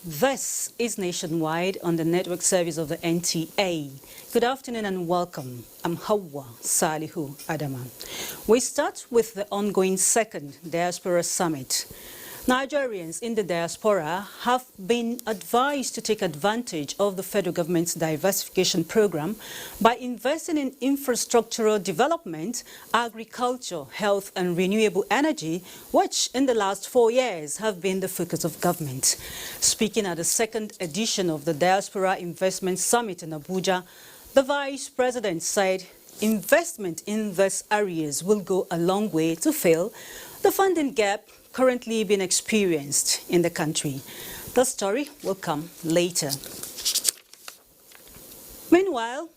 This is Nationwide on the network service of the NTA. Good afternoon and welcome. I'm Hawa Salihu Adama. We start with the ongoing second Diaspora Summit. Nigerians in the diaspora have been advised to take advantage of the federal government's diversification program by investing in infrastructural development, agriculture, health and renewable energy, which in the last 4 years have been the focus of government. Speaking at the second edition of the Diaspora Investment Summit in Abuja, the Vice President said investment in these areas will go a long way to fill the funding gap currently being experienced in the country. The story will come later. Meanwhile,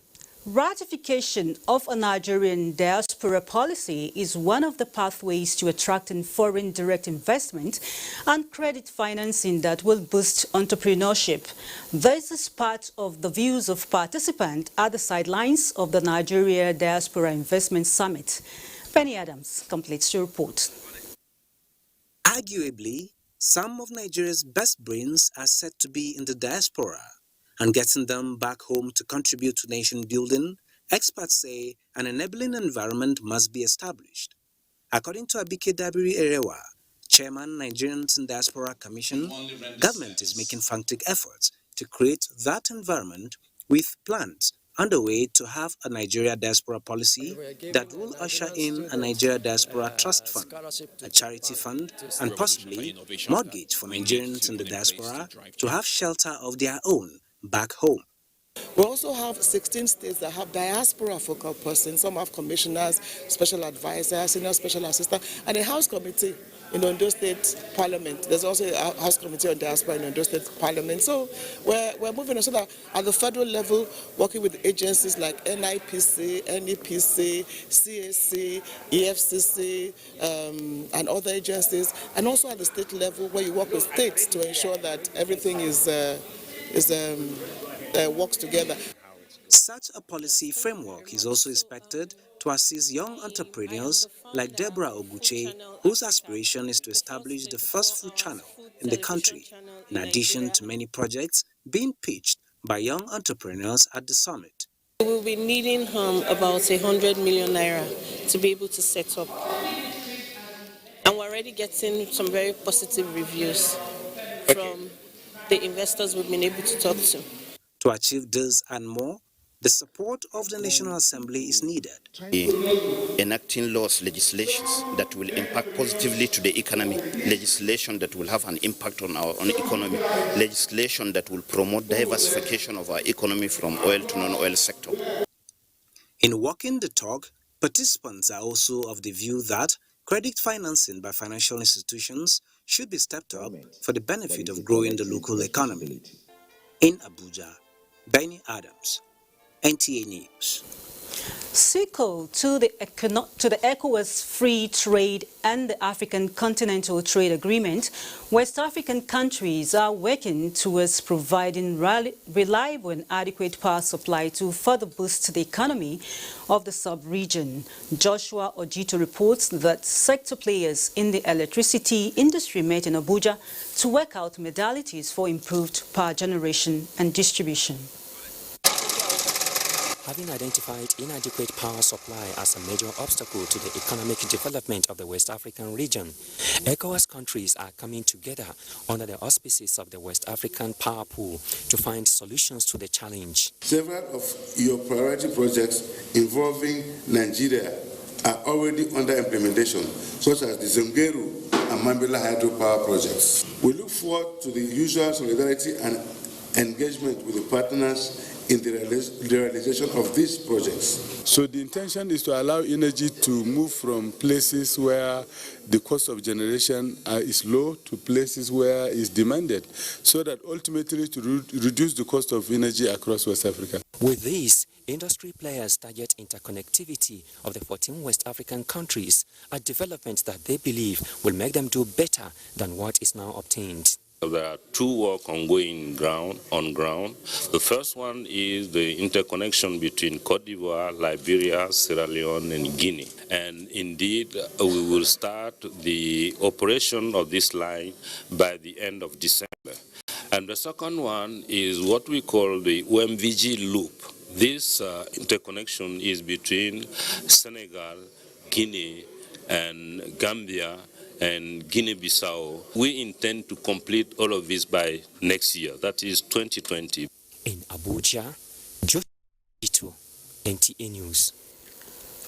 ratification of a Nigerian diaspora policy is one of the pathways to attracting foreign direct investment and credit financing that will boost entrepreneurship. This is part of the views of participants at the sidelines of the Nigeria Diaspora Investment Summit. Penny Adams completes the report. Arguably, some of Nigeria's best brains are said to be in the diaspora, and getting them back home to contribute to nation building, experts say an enabling environment must be established. According to Abike Dabiri Erewa, Chairman, Nigerians in Diaspora Commission, government is making frantic efforts to create that environment with plans underway to have a Nigeria diaspora policy that will usher in a Nigeria diaspora trust fund, a charity fund, and possibly mortgage for Nigerians in the diaspora to have shelter of their own back home. We also have 16 states that have diaspora focal persons. Some have commissioners, special advisors, senior special assistants, and a House committee in Ondo State Parliament. There's also a House committee on diaspora in Ondo State Parliament. So we're moving on so that at the federal level, working with agencies like NIPC, NEPC, CAC, EFCC, and other agencies, and also at the state level where you work with states to ensure that everything works together. Such a policy framework is also expected to assist young entrepreneurs like Deborah Oguche, whose aspiration is to establish the first food channel in the country, in addition to many projects being pitched by young entrepreneurs at the summit. We will be needing about 100 million naira to be able to set up. And we're already getting some very positive reviews from the investors we've been able to talk to. To achieve this and more, the support of the National Assembly is needed. Enacting laws, legislations that will impact positively to the economy, legislation that will have an impact on our own economy, legislation that will promote diversification of our economy from oil to non-oil sector. In walking the talk, participants are also of the view that credit financing by financial institutions should be stepped up for the benefit of growing the local economy. In Abuja, Benny Adams, NTA News. Sequel to the ECOWAS Free Trade and the African Continental Trade Agreement, West African countries are working towards providing reliable and adequate power supply to further boost the economy of the sub-region. Joshua Ojito reports that sector players in the electricity industry met in Abuja to work out modalities for improved power generation and distribution. Having identified inadequate power supply as a major obstacle to the economic development of the West African region, ECOWAS countries are coming together under the auspices of the West African Power Pool to find solutions to the challenge. Several of your priority projects involving Nigeria are already under implementation, such as the Zungeru and Mambila hydropower projects. We look forward to the usual solidarity and engagement with the partners in the realization of these projects. So the intention is to allow energy to move from places where the cost of generation is low to places where it's demanded, so that ultimately to reduce the cost of energy across West Africa. With this, industry players target interconnectivity of the 14 West African countries, a development that they believe will make them do better than what is now obtained. There are two work ongoing on ground. The first one is the interconnection between Cote d'Ivoire, Liberia, Sierra Leone, and Guinea. And indeed, we will start the operation of this line by the end of December. And the second one is what we call the OMVG loop. This interconnection is between Senegal, Guinea, and Gambia, and Guinea-Bissau. We intend to complete all of this by next year, that is 2020. In Abuja, Judiciary, NTA News.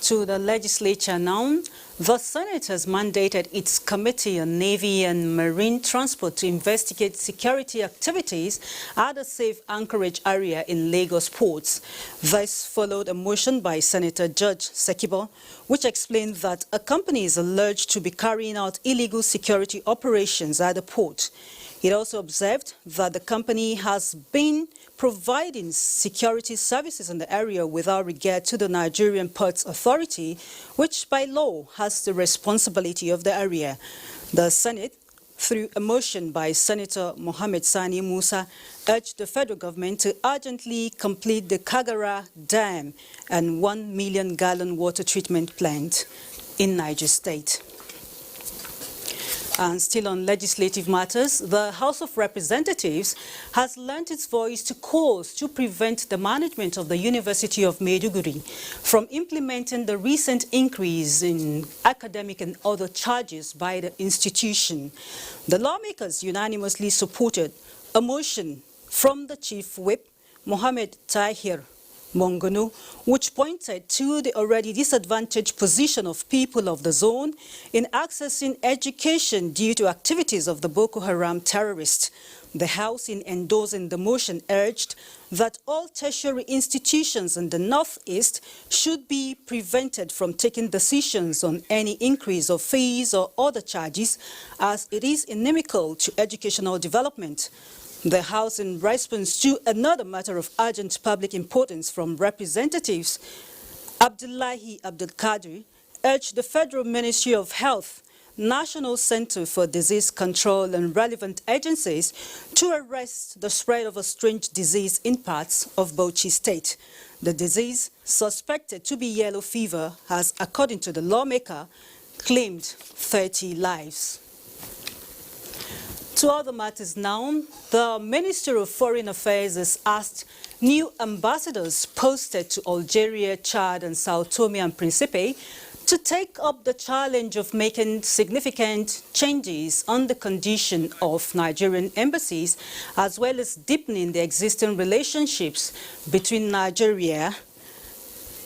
To the legislature now, the Senate has mandated its Committee on Navy and Marine Transport to investigate security activities at a safe anchorage area in Lagos ports. This followed a motion by Senator Judge Sekibo, which explained that a company is alleged to be carrying out illegal security operations at the port. It also observed that the company has been providing security services in the area without regard to the Nigerian Ports Authority, which by law has the responsibility of the area. The Senate, through a motion by Senator Mohammed Sani Musa, urged the federal government to urgently complete the Kagara Dam and 1 million gallon water treatment plant in Niger State. And still on legislative matters, the House of Representatives has lent its voice to calls to prevent the management of the University of Maiduguri from implementing the recent increase in academic and other charges by the institution. The lawmakers unanimously supported a motion from the Chief Whip, Mohammed Tahir Mongonu, which pointed to the already disadvantaged position of people of the zone in accessing education due to activities of the Boko Haram terrorists. The House, in endorsing the motion, urged that all tertiary institutions in the Northeast should be prevented from taking decisions on any increase of fees or other charges, as it is inimical to educational development. The House, in response to another matter of urgent public importance from representatives, Abdullahi Abdulkadir urged the Federal Ministry of Health, National Center for Disease Control and relevant agencies to arrest the spread of a strange disease in parts of Bauchi State. The disease, suspected to be yellow fever, has, according to the lawmaker, claimed 30 lives. To other matters now, the Minister of Foreign Affairs has asked new ambassadors posted to Algeria, Chad and Sao Tome and Principe to take up the challenge of making significant changes on the condition of Nigerian embassies, as well as deepening the existing relationships between Nigeria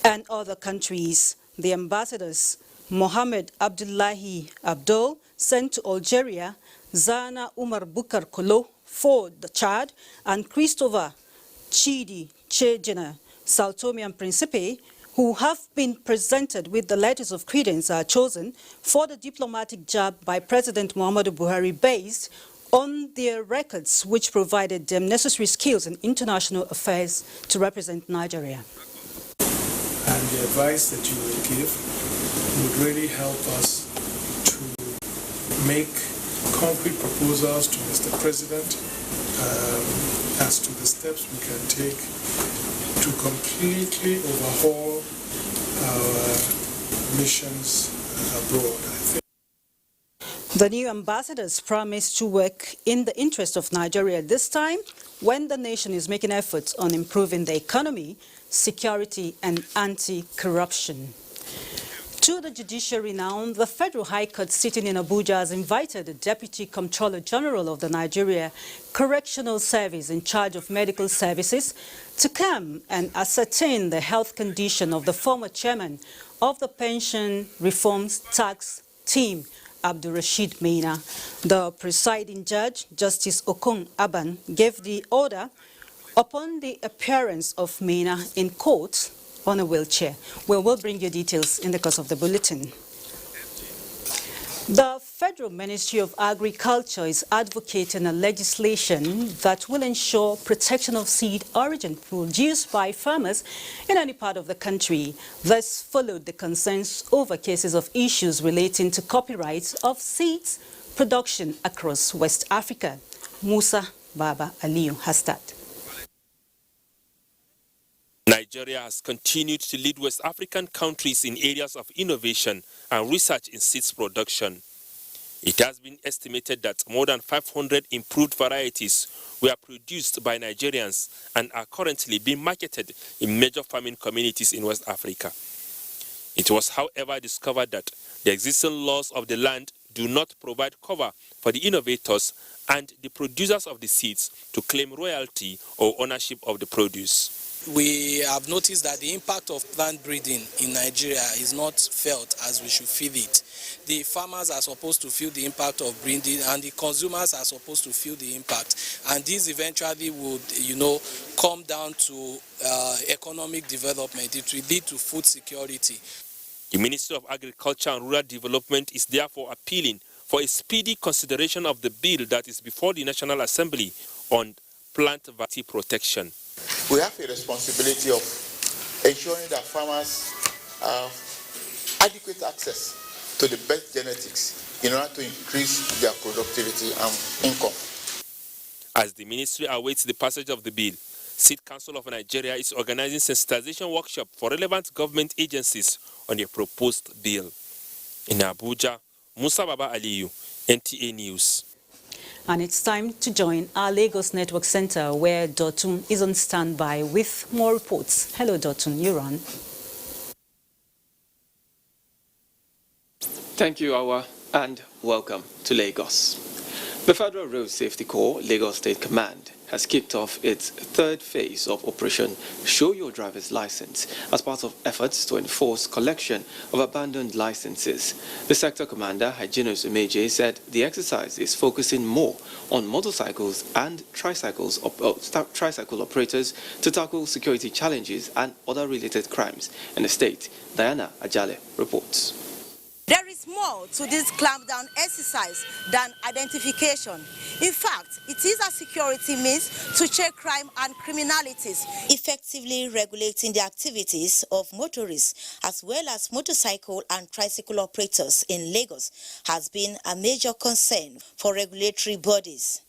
and other countries. The ambassadors, Mohammed Abdullahi Abdul, sent to Algeria, Zana Umar Bukar Kolo for the Chad, and Christopher Chidi Chejena, Sao Tome and Principe, who have been presented with the letters of credence, are chosen for the diplomatic job by President Muhammadu Buhari based on their records, which provided them necessary skills in international affairs to represent Nigeria. And the advice that you would give would really help us to make concrete proposals to Mr. President as to the steps we can take to completely overhaul our missions abroad. The new ambassadors promise to work in the interest of Nigeria this time, when the nation is making efforts on improving the economy, security and anti-corruption. To the Judiciary now, the Federal High Court sitting in Abuja has invited the Deputy Comptroller General of the Nigeria Correctional Service in charge of medical services to come and ascertain the health condition of the former chairman of the Pension Reforms Tax Team, Abdul Rashid Mina. The presiding judge, Justice Okon Aban, gave the order upon the appearance of Mena in court on a wheelchair. We will bring you details in the course of the bulletin. The Federal Ministry of Agriculture is advocating a legislation that will ensure protection of seed origin produced by farmers in any part of the country. This followed the concerns over cases of issues relating to copyright of seeds production across West Africa. Musa Baba Aliyu has that. Nigeria has continued to lead West African countries in areas of innovation and research in seeds production. It has been estimated that more than 500 improved varieties were produced by Nigerians and are currently being marketed in major farming communities in West Africa. It was, however, discovered that the existing laws of the land do not provide cover for the innovators and the producers of the seeds to claim royalty or ownership of the produce. We have noticed that the impact of plant breeding in Nigeria is not felt as we should feel it. The farmers are supposed to feel the impact of breeding, and the consumers are supposed to feel the impact. And this eventually would, come down to economic development. It will lead to food security. The Ministry of Agriculture and Rural Development is therefore appealing for a speedy consideration of the bill that is before the National Assembly on plant variety protection. We have a responsibility of ensuring that farmers have adequate access to the best genetics in order to increase their productivity and income. As the ministry awaits the passage of the bill, Seed Council of Nigeria is organizing sensitization workshop for relevant government agencies on the proposed bill. In Abuja, Musa Baba Aliyu, NTA News. And it's time to join our Lagos Network Center, where Dotun is on standby with more reports. Hello, Dotun, you're on. Thank you, Awa, and welcome to Lagos. The Federal Road Safety Corps, Lagos State Command, has kicked off its third phase of Operation Show Your Driver's License as part of efforts to enforce collection of abandoned licenses. The sector commander, Hyginus Umeje, said the exercise is focusing more on motorcycles and tricycle operators to tackle security challenges and other related crimes in the state. Diana Ajale reports. There is more to this clampdown exercise than identification. In fact, it is a security means to check crime and criminalities, effectively regulating the activities of motorists as well as motorcycle and tricycle operators in Lagos has been a major concern for regulatory bodies.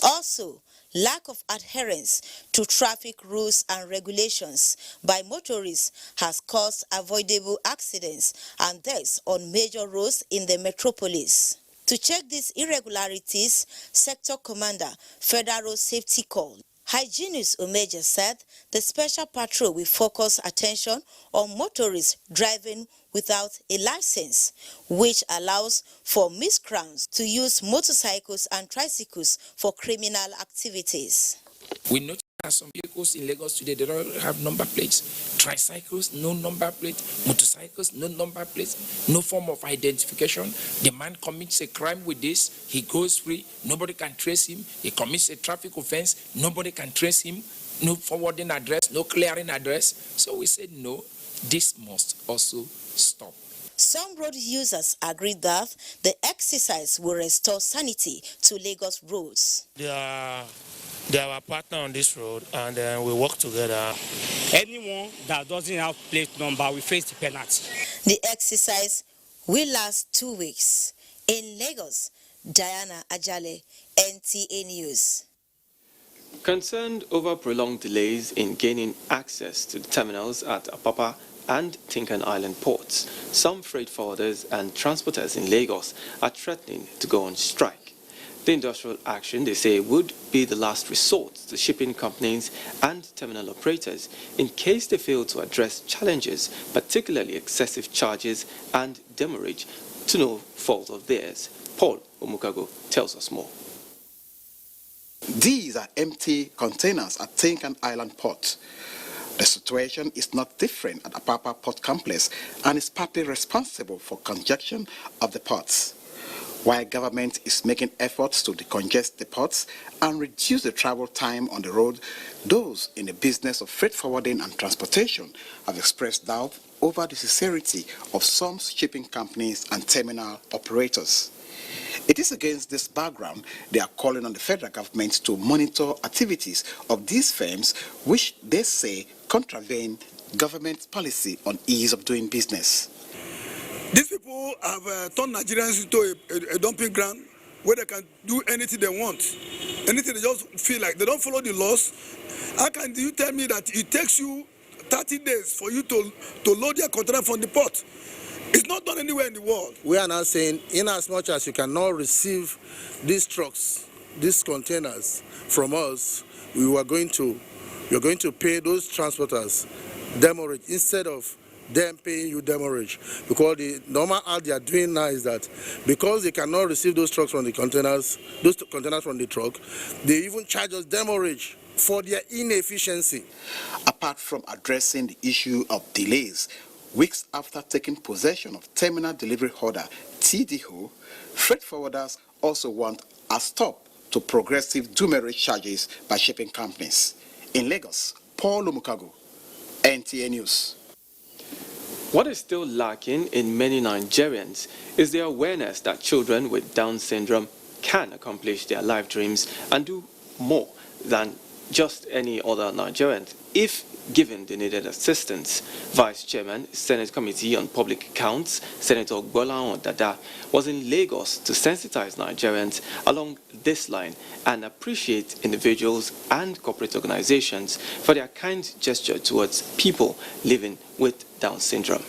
Also, lack of adherence to traffic rules and regulations by motorists has caused avoidable accidents and deaths on major roads in the metropolis. To check these irregularities, Sector Commander, Federal Safety Corps, Hyginus Umeje said the special patrol will focus attention on motorists driving without a license, which allows for miscreants to use motorcycles and tricycles for criminal activities. We notice that some vehicles in Lagos today, they don't have number plates. Tricycles, no number plate. Motorcycles, no number plates. No form of identification. The man commits a crime with this, he goes free, nobody can trace him. He commits a traffic offense, nobody can trace him. No forwarding address, no clearing address. So we said no, this must also stop. Some road users agreed that the exercise will restore sanity to Lagos roads. They are our partner on this road, and we work together. Anyone that doesn't have plate number will face the penalty. The exercise will last 2 weeks. In Lagos, Diana Ajale, NTA News. Concerned over prolonged delays in gaining access to the terminals at Apapa and Tinkan Island ports, some freight forwarders and transporters in Lagos are threatening to go on strike. The industrial action, they say, would be the last resort to shipping companies and terminal operators in case they fail to address challenges, particularly excessive charges and demurrage, to no fault of theirs. Paul Omukago tells us more. These are empty containers at Tinkan Island Port. The situation is not different at Apapa Port Complex and is partly responsible for congestion of the ports. While government is making efforts to decongest the ports and reduce the travel time on the road, those in the business of freight forwarding and transportation have expressed doubt over the sincerity of some shipping companies and terminal operators. It is against this background they are calling on the federal government to monitor activities of these firms, which they say contravene government policy on ease of doing business. These people have turned Nigerians into a dumping ground where they can do anything they want. Anything they just feel like. They don't follow the laws. How can you tell me that it takes you 30 days for you to load your container from the port? It's not done anywhere in the world. We are now saying, in as much as you cannot receive these trucks, these containers from us, you're going to pay those transporters demurrage instead of them paying you demurrage. Because the normal act they are doing now is that because they cannot receive those trucks from the containers, those containers from the truck, they even charge us demurrage for their inefficiency. Apart from addressing the issue of delays, weeks after taking possession of terminal delivery order TDO, freight forwarders also want a stop to progressive demurrage charges by shipping companies. In Lagos, Paul Umukago, NTA News. What is still lacking in many Nigerians is the awareness that children with Down syndrome can accomplish their life dreams and do more than just any other Nigerians if given the needed assistance. Vice Chairman, Senate Committee on Public Accounts, Senator Gbolahan Dada, was in Lagos to sensitize Nigerians along this line and appreciate individuals and corporate organizations for their kind gesture towards people living with Down syndrome.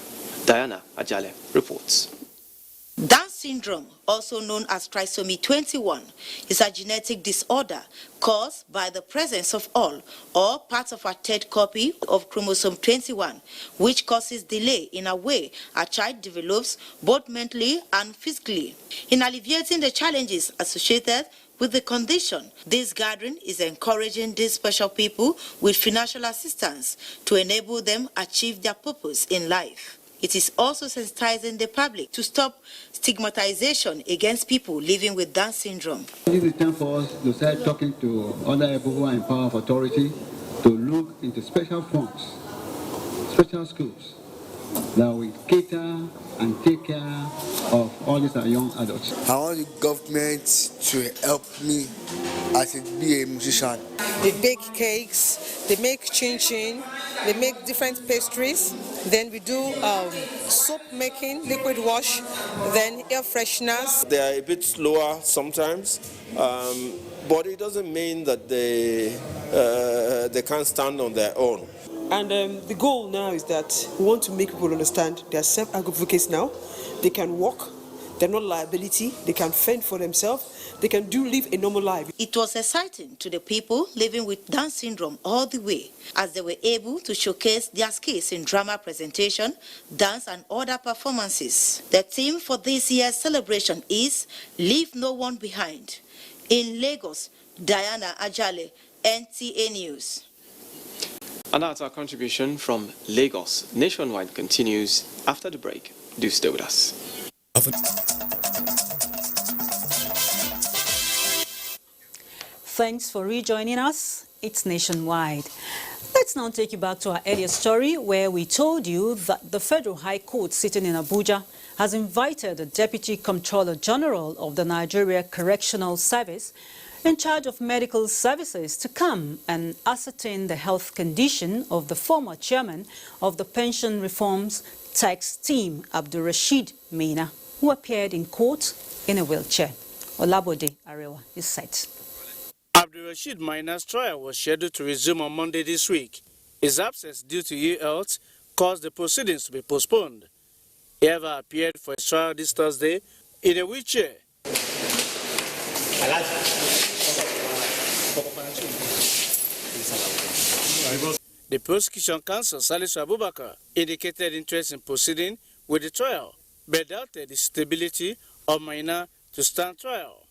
Diana Ajale reports. Down syndrome, also known as trisomy 21, is a genetic disorder caused by the presence of all or parts of a third copy of chromosome 21, which causes delay in a way a child develops both mentally and physically. In alleviating the challenges associated with the condition, this gathering is encouraging these special people with financial assistance to enable them achieve their purpose in life. It is also sensitizing the public to stop stigmatization against people living with Down syndrome. This is time for us to start talking to other people who are in power of authority to look into special funds, special schools that will cater and take care of all these young adults. I want the government to help me as be a musician. They bake cakes, they make chin-chin, they make different pastries. Then we do soap making, liquid wash, then air fresheners. They are a bit slower sometimes, but it doesn't mean that they can't stand on their own. And the goal now is that we want to make people understand they are self-advocates now. They can walk, they're not liability, they can fend for themselves, they can live a normal life. It was exciting to the people living with Down syndrome all the way, as they were able to showcase their skills in drama presentation, dance and other performances. The theme for this year's celebration is Leave No One Behind. In Lagos, Diana Ajale, NTA News. And that's our contribution from Lagos. Nationwide continues after the break. Do stay with us. Thanks for rejoining us. It's Nationwide. Let's now take you back to our earlier story where we told you that the Federal High Court sitting in Abuja has invited the Deputy Comptroller General of the Nigeria Correctional Service in charge of medical services to come and ascertain the health condition of the former chairman of the Pension Reforms Tax Team, Abdulrasheed Maina, who appeared in court in a wheelchair. Olabode Arewa is set. Abdulrasheed Maina's trial was scheduled to resume on Monday this week. His absence due to ill health caused the proceedings to be postponed. He ever appeared for his trial this Thursday in a wheelchair. The prosecution counsel, Salisu Abubakar, indicated interest in proceeding with the trial, but doubted the stability of Maina to stand trial.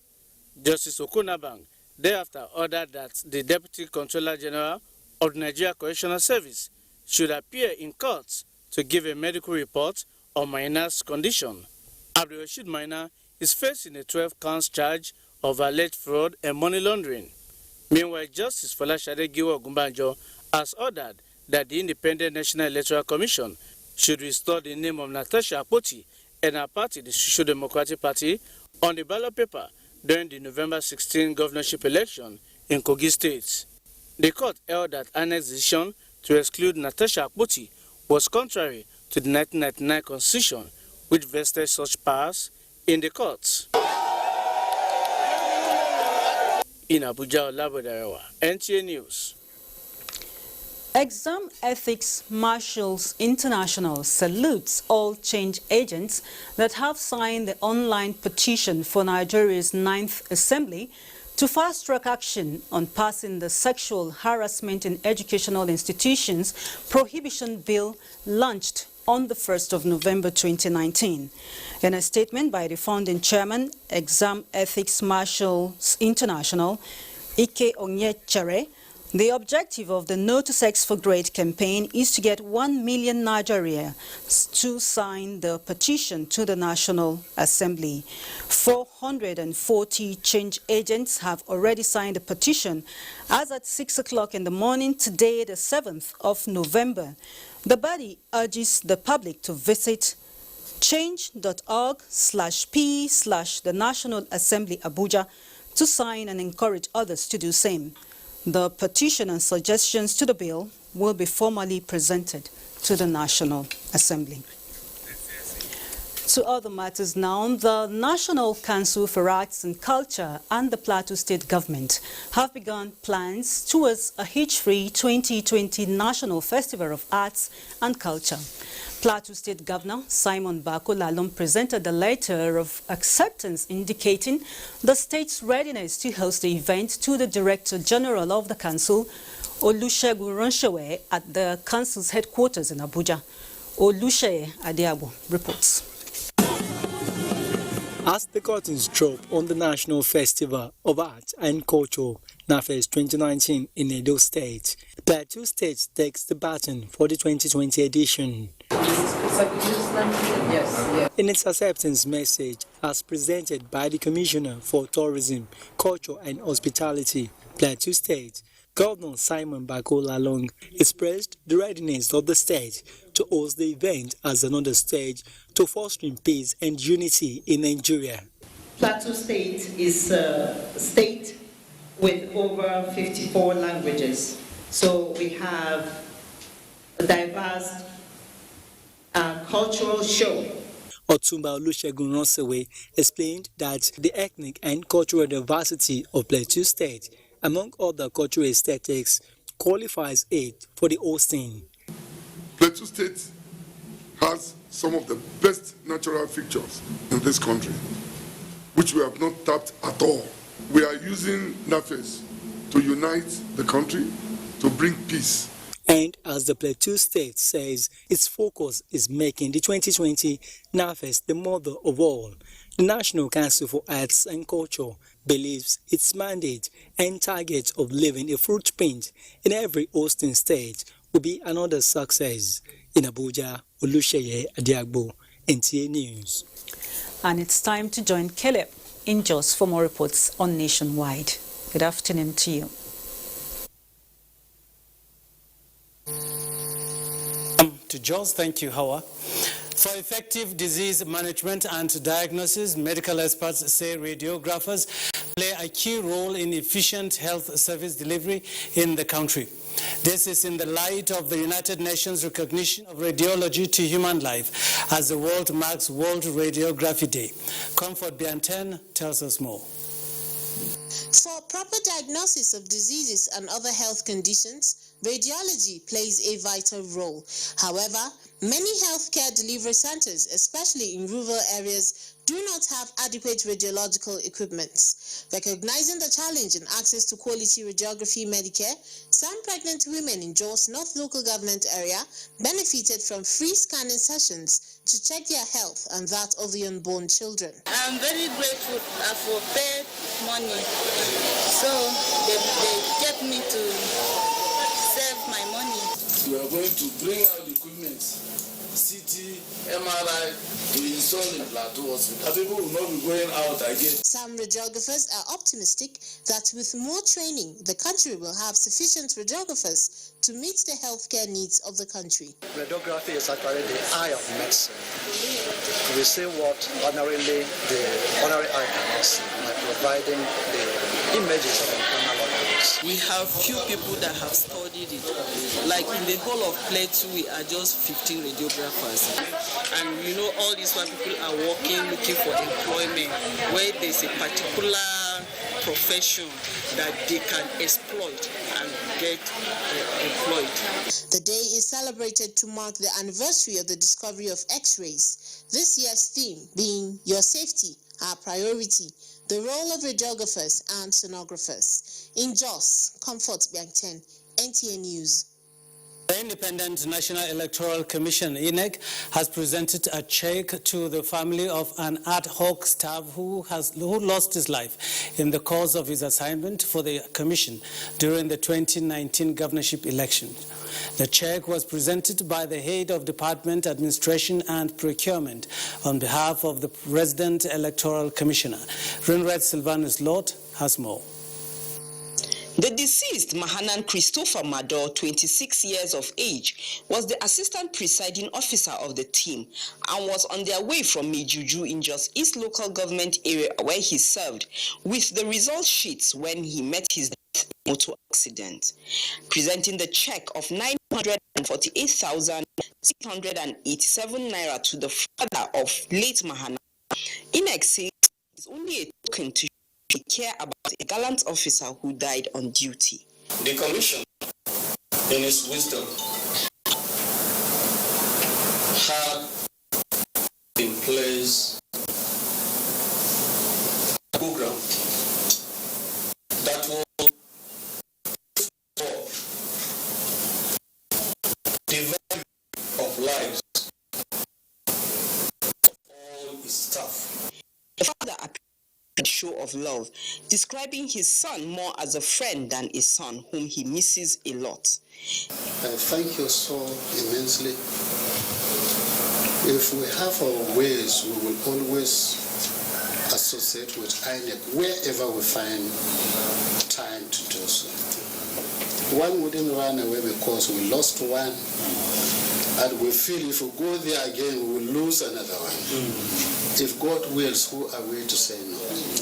Justice Okunabang thereafter ordered that the Deputy Comptroller General of the Nigeria Correctional Service should appear in court to give a medical report on Maina's condition. Abdulrasheed Maina is facing a 12-count charge of alleged fraud and money laundering. Meanwhile, Justice Folashade Giwa-Ogumbanjo has ordered that the Independent National Electoral Commission should restore the name of Natasha Akpoti and her party, the Social Democratic Party, on the ballot paper during the November 16 governorship election in Kogi State. The court held that INEC's decision to exclude Natasha Akpoti was contrary to the 1999 constitution, which vested such powers in the courts. In Abuja, Olabodarewa, NTA News. Exam Ethics Marshals International salutes all change agents that have signed the online petition for Nigeria's 9th Assembly to fast-track action on passing the Sexual Harassment in Educational Institutions Prohibition Bill launched on the 1st of November 2019. In a statement by the founding chairman, Exam Ethics Marshals International, Ike Onyechere, the objective of the No to Sex for Grade campaign is to get 1 million Nigerians to sign the petition to the National Assembly. 440 change agents have already signed the petition as at 6 o'clock in the morning today, the 7th of November. The body urges the public to visit change.org/p/the National Assembly Abuja to sign and encourage others to do same. The petition and suggestions to the bill will be formally presented to the National Assembly. To other matters now, the National Council for Arts and Culture and the Plateau State Government have begun plans towards a hitch-free 2020 National Festival of Arts and Culture. Plateau State Governor Simon Bako Lalong presented the letter of acceptance indicating the state's readiness to host the event to the Director General of the Council, Olusegun Ronshewe, at the Council's headquarters in Abuja. Oluseye Adiabo reports. As the curtains drop on the National Festival of Arts and Culture, NAFES 2019 in Edo State, Plateau State takes the baton for the 2020 edition. In its acceptance message, as presented by the Commissioner for Tourism, Culture and Hospitality, Plateau State, Governor Simon Bako Lalong expressed the readiness of the state to host the event as another stage to fostering peace and unity in Nigeria. Plateau State is a state with over 54 languages. So we have a diverse cultural show. Otumba Olusegun Ronsewe explained that the ethnic and cultural diversity of Plateau State, among other cultural aesthetics, qualifies it for the hosting. Plateau State has some of the best natural features in this country, which we have not tapped at all. We are using NAFES to unite the country, to bring peace. And as the Plateau State says, its focus is making the 2020 NAFES the mother of all. The National Council for Arts and Culture believes its mandate and target of leaving a footprint in every hosting state will be another success. In Abuja, Oluseye Adiagbo, NTA News. And it's time to join Caleb in Jos for more reports on Nationwide. Good afternoon to you. To Jos, thank you, Hawa. For effective disease management and diagnosis, medical experts say radiographers play a key role in efficient health service delivery in the country. This is in the light of the United Nations recognition of radiology to human life as the world marks World Radiography Day. Comfort Bianten tells us more. For proper diagnosis of diseases and other health conditions, radiology plays a vital role. However, many healthcare delivery centers, especially in rural areas, do not have adequate radiological equipment. Recognizing the challenge in access to quality radiography Medicare, some pregnant women in Jos North Local Government area benefited from free scanning sessions to check their health and that of the unborn children. I'm very grateful for paid money, so they get me to save my money. We are going to bring out the equipment CT, MRI to install in Plateau Hospital. People will not be going out again. Some radiographers are optimistic that with more training, the country will have sufficient radiographers to meet the healthcare needs of the country. Radiography is actually the eye of medicine. We see what ordinarily the ordinary eye cannot see by providing the images of internal organs. We have few people that have studied it. Like in the whole of Plateau, we are just 15 radiographers. And you know, all these white people are working, looking for employment, where there's a particular profession that they can exploit and get employed. The day is celebrated to mark the anniversary of the discovery of X-rays. This year's theme being Your Safety, Our Priority, the role of radiographers and sonographers. In Jos, Comfort Biangten, NTA News. The Independent National Electoral Commission, INEC, has presented a check to the family of an ad hoc staff who lost his life in the course of his assignment for the commission during the 2019 governorship election. The check was presented by the head of Department Administration and Procurement on behalf of the Resident Electoral Commissioner. Rinred Silvanus Lord has more. The deceased, Mahanan Christopher Mador, 26 years of age, was the assistant presiding officer of the team and was on their way from Mejuju in Jos East local government area where he served with the result sheets when he met his death in a motor accident. Presenting the check of 948,687 naira to the father of late Mahanan, INEC says it's only a token to care about a gallant officer who died on duty. The commission, in its wisdom, had in place a program that will for the value of lives of all its staff. The father appeared a show of love, describing his son more as a friend than a son whom he misses a lot. I thank you so immensely. If we have our ways, we will always associate with INEC wherever we find time to do so. One wouldn't run away because we lost one, and we feel if we go there again, we will lose another one. If God wills, who are we to say no?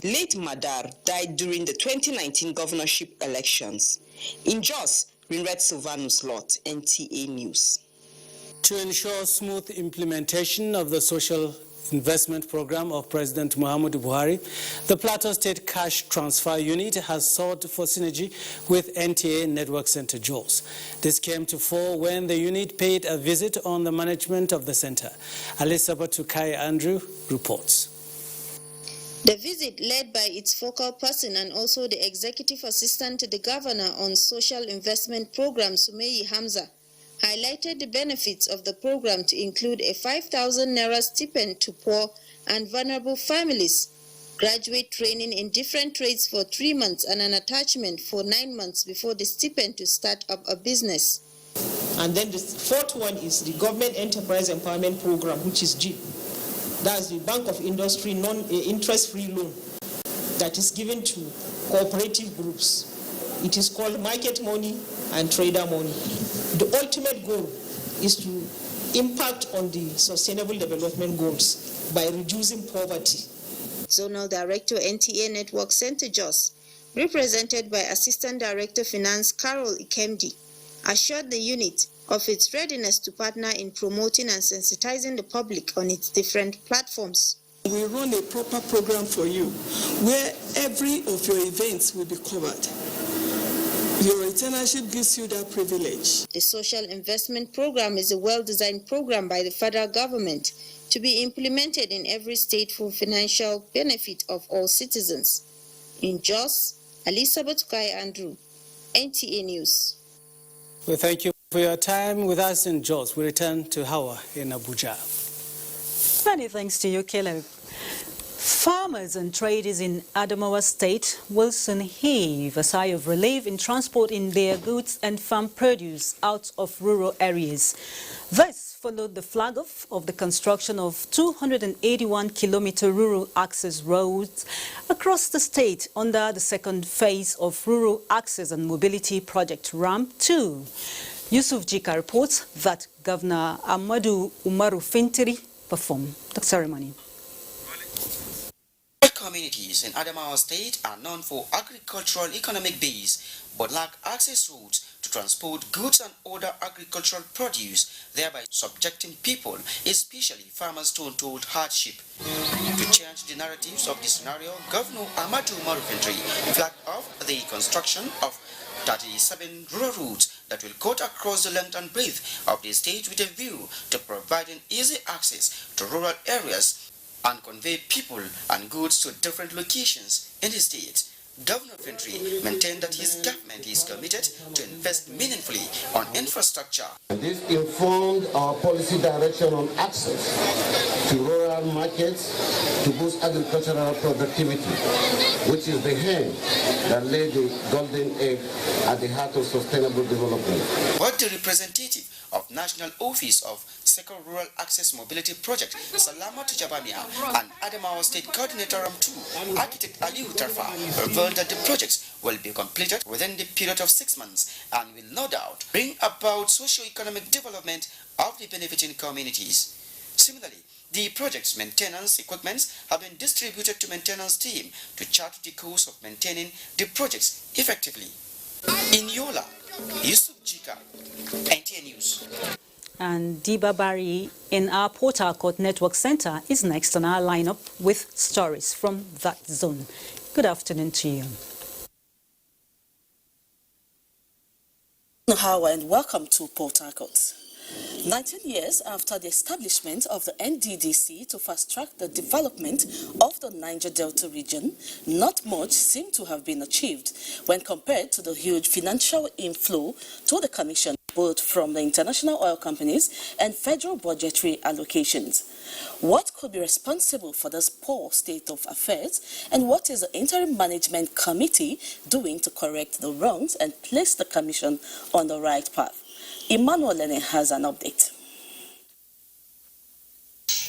Late Madar died during the 2019 governorship elections. In Jos, Rinred Silvanus Lot, NTA News. To ensure smooth implementation of the social investment program of President Muhammadu Buhari, the Plateau State Cash Transfer Unit has sought for synergy with NTA Network Center Jos. This came to fore when the unit paid a visit on the management of the center. Alisa Batukai Andrew reports. The visit, led by its focal person and also the executive assistant to the governor on social investment program, Sumeyi Hamza, highlighted the benefits of the program to include a 5,000 naira stipend to poor and vulnerable families, graduate training in different trades for 3 months and an attachment for 9 months before the stipend to start up a business. And then the fourth one is the Government Enterprise Empowerment Program, which is GIP. That's the Bank of Industry non-interest-free loan that is given to cooperative groups. It is called market money and trader money. The ultimate goal is to impact on the sustainable development goals by reducing poverty. Zonal Director NTA Network Center Jos, represented by Assistant Director Finance Carol Ikemdi, assured the unit of its readiness to partner in promoting and sensitizing the public on its different platforms. We run a proper program for you where every of your events will be covered. Your retainership gives you that privilege. The social investment program is a well-designed program by the federal government to be implemented in every state for financial benefit of all citizens. In Jos, Alisa Batukai Andrew, NTA News. We thank you for your time with us in Jos. We return to Hawa in Abuja. Many thanks to you, Caleb. Farmers and traders in Adamawa State will soon heave a sigh of relief in transporting their goods and farm produce out of rural areas. This followed the flag-off of the construction of 281-kilometer rural access roads across the state under the second phase of Rural Access and Mobility Project RAMP 2. Yusuf Jika reports that Governor Ahmadu Umaru Fintiri performed the ceremony. Communities in Adamawa State are known for agricultural economic base but lack access routes to transport goods and other agricultural produce, thereby subjecting people, especially farmers, to untold hardship. To change the narratives of this scenario, Governor Ahmadu Umaru Fintiri flagged off the construction of 37 rural routes that will cut across the length and breadth of the state with a view to providing easy access to rural areas and convey people and goods to different locations in the state. Governor Fintiri maintained that his government is committed to invest meaningfully on infrastructure. This informed our policy direction on access to rural markets to boost agricultural productivity, which is the hen that laid the golden egg at the heart of sustainable development. But the representative of National Office of Second Rural Access Mobility Project, Salamatu Jabamia, and Adamawa State Coordinator RAM2, Architect Aliu Tarfa, revealed that the projects will be completed within the period of 6 months and will no doubt bring about socio-economic development of the benefiting communities. Similarly, the project's maintenance equipments have been distributed to maintenance team to chart the course of maintaining the projects effectively. In Yola, Yusuf Jika, NTA News. And Diba Bari in our Port Harcourt Network Center is next on our lineup with stories from that zone. Good afternoon to you. Hello and welcome to Port Harcourt. 19 years after the establishment of the NDDC to fast-track the development of the Niger Delta region, not much seemed to have been achieved when compared to the huge financial inflow to the Commission, both from the international oil companies and federal budgetary allocations. What could be responsible for this poor state of affairs, and what is the Interim Management Committee doing to correct the wrongs and place the Commission on the right path? Emmanuel Lene has an update.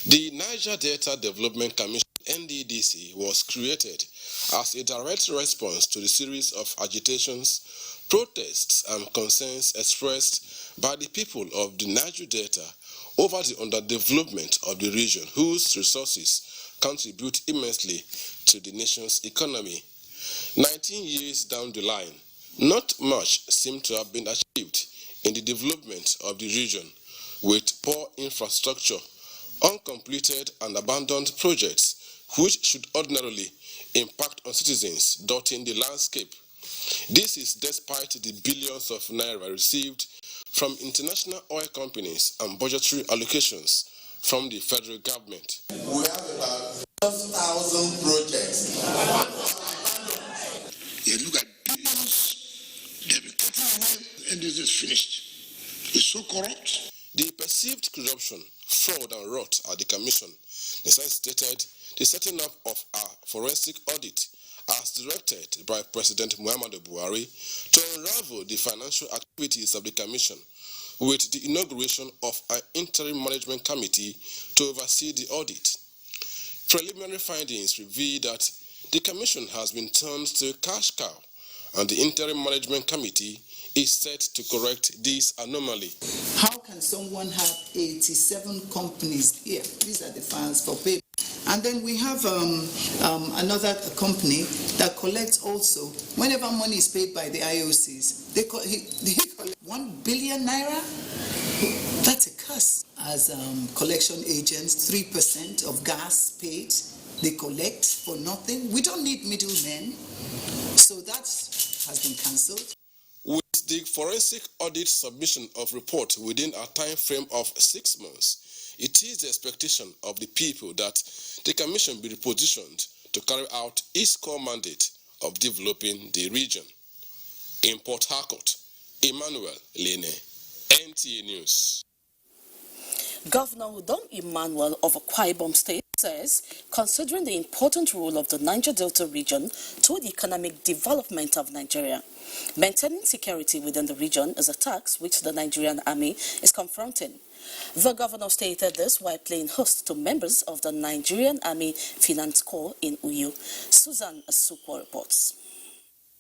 The Niger Delta Development Commission, NDDC, was created as a direct response to the series of agitations, protests, and concerns expressed by the people of the Niger Delta over the underdevelopment of the region, whose resources contribute immensely to the nation's economy. 19 years down the line, not much seemed to have been achieved in the development of the region, with poor infrastructure, uncompleted and abandoned projects which should ordinarily impact on citizens dotting the landscape. This is despite the billions of naira received from international oil companies and budgetary allocations from the federal government. We have about 12,000 projects. You look at billions, they've been cutting away, and this is finished. It's so corrupt. The perceived corruption, fraud, and rot at the Commission necessitated the setting up of a forensic audit as directed by President Muhammadu Buhari to unravel the financial activities of the Commission, with the inauguration of an interim management committee to oversee the audit. Preliminary findings reveal that the Commission has been turned to a cash cow, and the interim management committee is set to correct this anomaly. How can someone have 87 companies here? These are the files for payment. And then we have another company that collects also, whenever money is paid by the IOCs, they collect 1 billion naira. That's a curse. As collection agents, 3% of gas paid, they collect for nothing. We don't need middlemen. So that has been cancelled. With the forensic audit submission of report within a time frame of 6 months, it is the expectation of the people that the Commission be repositioned to carry out its core mandate of developing the region. In Port Harcourt, Emmanuel Lene, NTA News. Governor Udom Emmanuel of Akwa Ibom State says, considering the important role of the Niger Delta region to the economic development of Nigeria, maintaining security within the region is a task which the Nigerian army is confronting. The governor stated this while playing host to members of the Nigerian Army Finance Corps in Uyo. Susan Asukwa reports.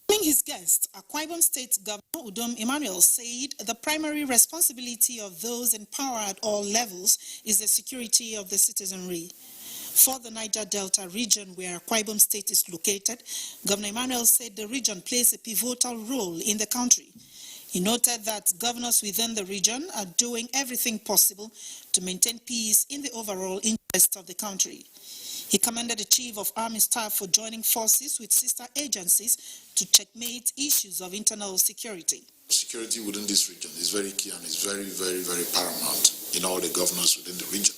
Among his guests, Akwa Ibom State Governor Udom Emmanuel said the primary responsibility of those in power at all levels is the security of the citizenry. For the Niger Delta region where Akwa Ibom State is located, Governor Emmanuel said the region plays a pivotal role in the country. He noted that governors within the region are doing everything possible to maintain peace in the overall interest of the country. He commended the Chief of Army Staff for joining forces with sister agencies to checkmate issues of internal security. Security within this region is very key and is very, very, very paramount in all the governors within the region.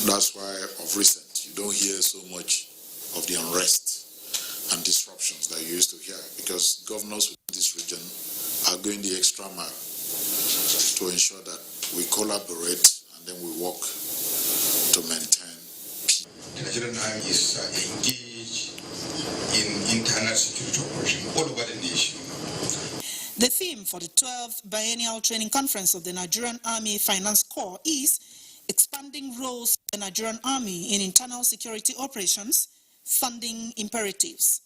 That's why of recent you don't hear so much of the unrest and disruptions that you used to hear, because governors within this region are going the extra mile to ensure that we collaborate and then we work to maintain peace. The Nigerian Army is engaged in internal security operations all over the nation. The theme for the 12th Biennial Training Conference of the Nigerian Army Finance Corps is expanding roles of the Nigerian Army in internal security operations, funding imperatives.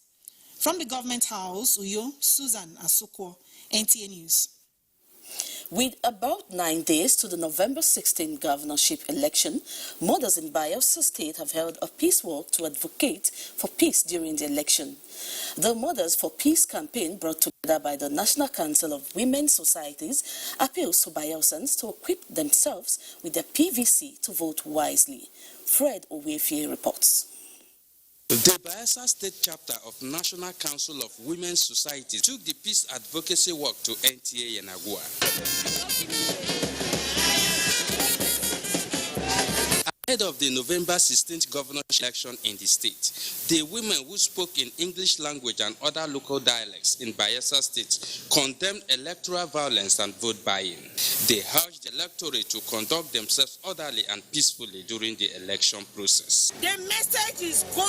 From the Government House, Uyo, Susan Asukwa, NTA News. With about 9 days to the November 16 governorship election, mothers in Bayelsa State have held a peace walk to advocate for peace during the election. The Mothers for Peace campaign, brought together by the National Council of Women's Societies, appeals to Bayelsans to equip themselves with their PVC to vote wisely. Fred Owefie reports. The Bayelsa State Chapter of National Council of Women's Societies took the peace advocacy work to NTA and Agua. Ahead of the November 16th governorship election in the state, the women who spoke in English language and other local dialects in Bayelsa State condemned electoral violence and vote buying. They urged the electorate to conduct themselves orderly and peacefully during the election process. The message is go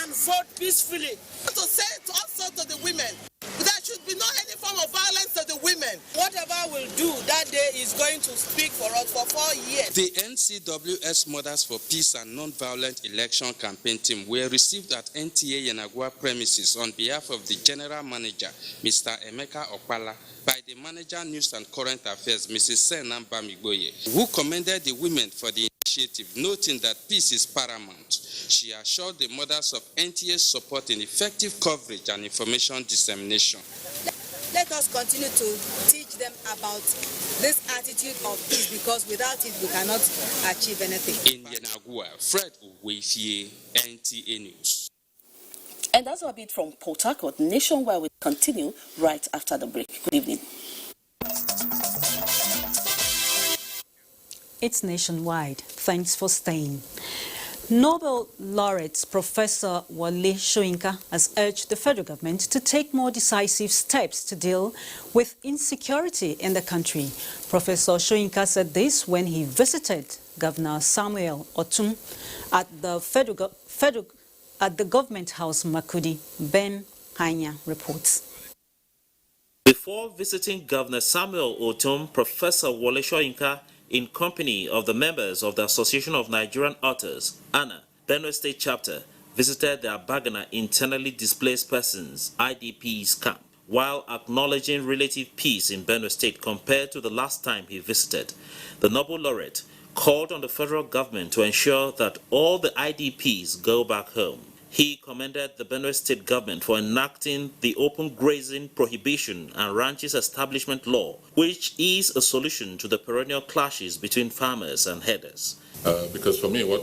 and vote peacefully. To say it also to the women, there should be no any form of violence to the women. Whatever we'll do that day is going to speak for us for 4 years. The NCWS Mothers for Peace and Non-Violent Election campaign team were received at NTA Yenagua premises on behalf of the General Manager, Mr. Emeka Okpala, by the Manager News and Current Affairs, Mrs. Senamba Migboye, who commended the women for the initiative, noting that peace is paramount. She assured the mothers of NTA's support in effective coverage and information dissemination. Let us continue to teach them about this attitude of peace, because without it we cannot achieve anything. In Yenagua, Fred Owefie, NTA News. And that's a bit from Port Harcourt. Nationwide will continue right after the break. Good evening. It's Nationwide. Thanks for staying. Nobel laureate Professor Wole Soyinka has urged the federal government to take more decisive steps to deal with insecurity in the country. Professor Soyinka said this when he visited Governor Samuel Otum at the Government House Makudi. Ben Hanya reports. Before visiting Governor Samuel Otum, Professor Wole Soyinka, in company of the members of the Association of Nigerian Authors, ANA, Benue State Chapter, visited the Abagana Internally Displaced Persons, IDPs camp, while acknowledging relative peace in Benue State compared to the last time he visited. The Nobel laureate called on the federal government to ensure that all the IDPs go back home. He commended the Benue State government for enacting the open grazing prohibition and ranches establishment law, which is a solution to the perennial clashes between farmers and herders. Because for me, what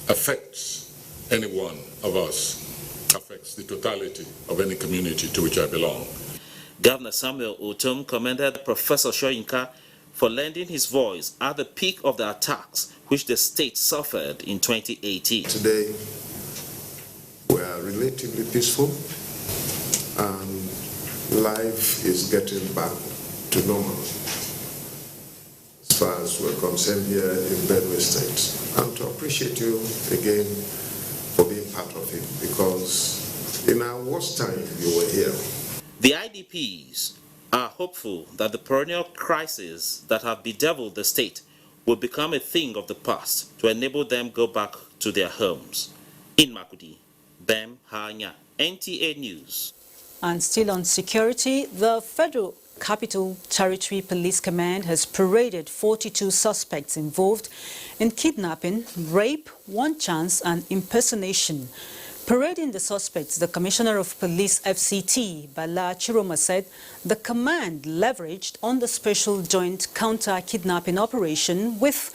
affects any one of us affects the totality of any community to which I belong. Governor Samuel Otum commended Professor Soyinka for lending his voice at the peak of the attacks which the state suffered in 2018. Today, we are relatively peaceful and life is getting back to normal. as far as we're concerned here in Benue State, and to appreciate you again for being part of it, because in our worst time you were here. The IDPs are hopeful that the perennial crises that have bedeviled the state will become a thing of the past to enable them go back to their homes. In Makudi, Bem Hanya, NTA News. And still on security, the Federal Capital Territory Police Command has paraded 42 suspects involved in kidnapping, rape, one chance and impersonation. Parading the suspects, the Commissioner of Police FCT, Bala Chiroma, said the command leveraged on the special joint counter-kidnapping operation with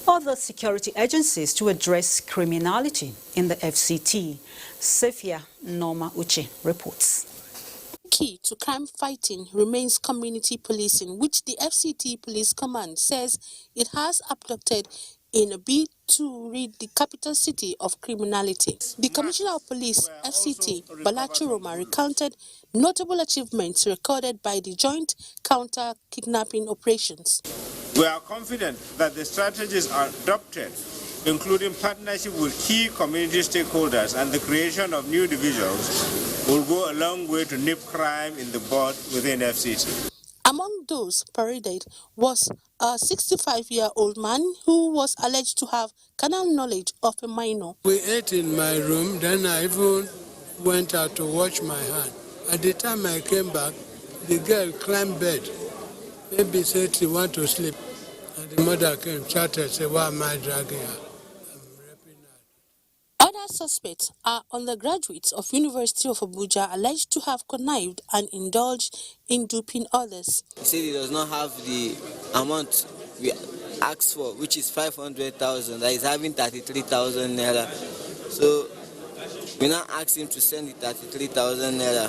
other security agencies to address criminality in the FCT. Sefia Norma Uche reports. Key to crime fighting remains community policing, which the FCT Police Command says it has abducted in a bid to rid the capital city of criminality. The Commissioner of Police, FCT, Bala Chiroma, recounted notable achievements recorded by the joint counter-kidnapping operations. We are confident that the strategies adopted, including partnership with key community stakeholders and the creation of new divisions, will go a long way to nip crime in the bud within FCT. Among those paraded was a 65-year-old man who was alleged to have carnal knowledge of a minor. We ate in my room, then I even went out to wash my hand. At the time I came back, the girl climbed bed. Maybe said she wanted to sleep. And the mother came, chatted, said, why am I dragging her? Other suspects are undergraduates of University of Abuja alleged to have connived and indulged in duping others. He said he does not have the amount we asked for, which is 500,000, that is having 33,000 naira. So we now asked him to send the 33,000 naira.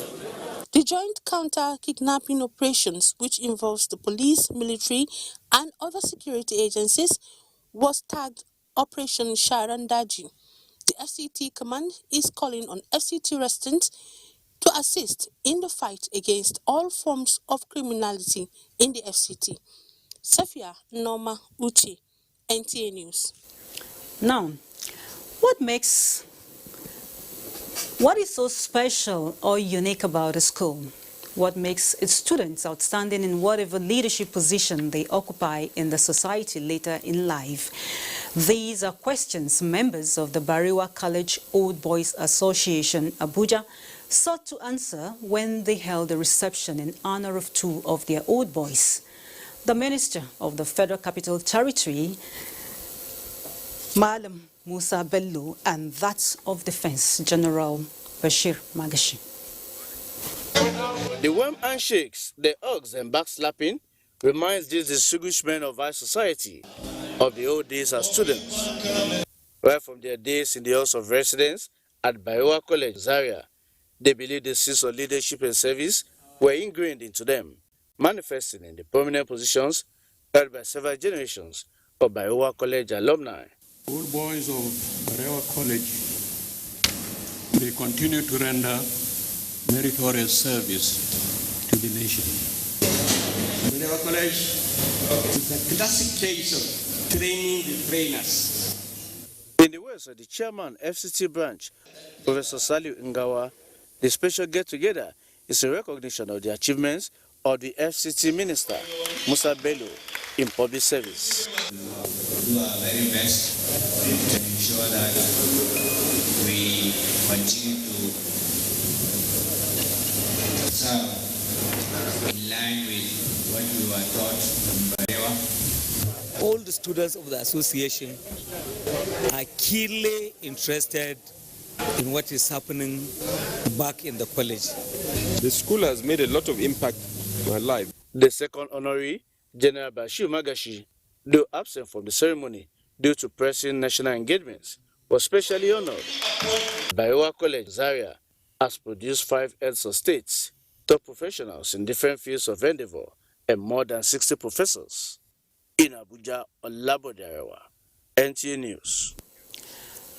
The joint counter-kidnapping operations, which involves the police, military, and other security agencies, was tagged Operation Sharandaji. The FCT command is calling on FCT residents to assist in the fight against all forms of criminality in the FCT. Safia Norma Uchi, NTA News. Now, what is so special or unique about a school? What makes its students outstanding in whatever leadership position they occupy in the society later in life? These are questions members of the Bariwa College Old Boys Association, Abuja, sought to answer when they held a reception in honor of two of their old boys. The Minister of the Federal Capital Territory, Malam Musa Bello, and that of Defense, General Bashir Magashi. The warm handshakes, the hugs and backslapping reminds these distinguished men of our society of the old days as students. Right from their days in the House of Residence at Bayelsa College, Zaria, they believe the seeds of leadership and service were ingrained into them, manifesting in the prominent positions held by several generations of Bayelsa College alumni. Old boys of Bayelsa College, they continue to render meritorious service to the nation. Bayelsa College is a classic case of training the trainers. In the words of the chairman, FCT branch, Professor Saliu Ngawa, the special get-together is a recognition of the achievements of the FCT minister, Musa Bello, in public service. We do our very best to ensure that we continue to serve in line with what we were taught in Barewa. All the students of the association are keenly interested in what is happening back in the college. The school has made a lot of impact in my life. The second honoree, General Bashir Magashi, though absent from the ceremony due to pressing national engagements, was specially honored. Bayelsa College, Zaria, has produced 5 heads of states, top professionals in different fields of endeavor, and more than 60 professors. In Abuja, Olabodarewa, NTA News.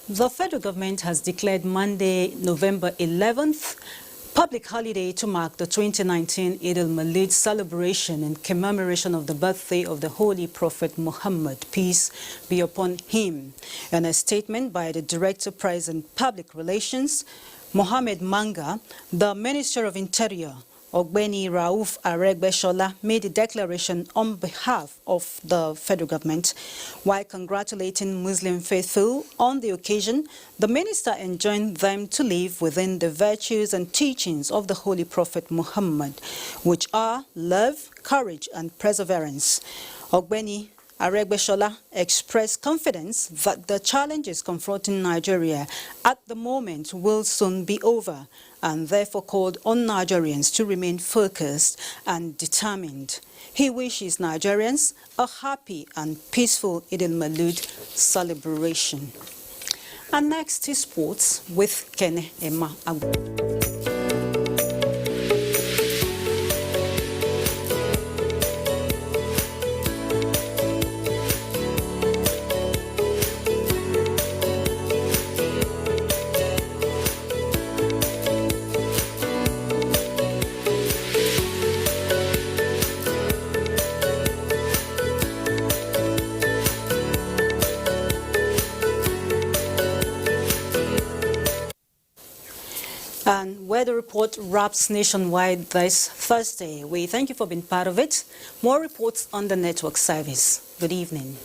The federal government has declared Monday, November 11th, Public holiday to mark the 2019 Eid al-Mawlid celebration in commemoration of the birthday of the Holy Prophet Muhammad, peace be upon him. In a statement by the Director Press and Public Relations, Mohammed Manga, the Minister of Interior, Ogbeni Rauf Aregbesola, made a declaration on behalf of the federal government. While congratulating Muslim faithful on the occasion, the minister enjoined them to live within the virtues and teachings of the Holy Prophet Muhammad, which are love, courage, and perseverance. Ogbeni Aregbesola expressed confidence that the challenges confronting Nigeria at the moment will soon be over, and therefore called on Nigerians to remain focused and determined. He wishes Nigerians a happy and peaceful Eid al-Mawlid celebration. And next is sports with Kene Emma Agu. And weather report wraps nationwide this Thursday. We thank you for being part of it. More reports on the network service. Good evening.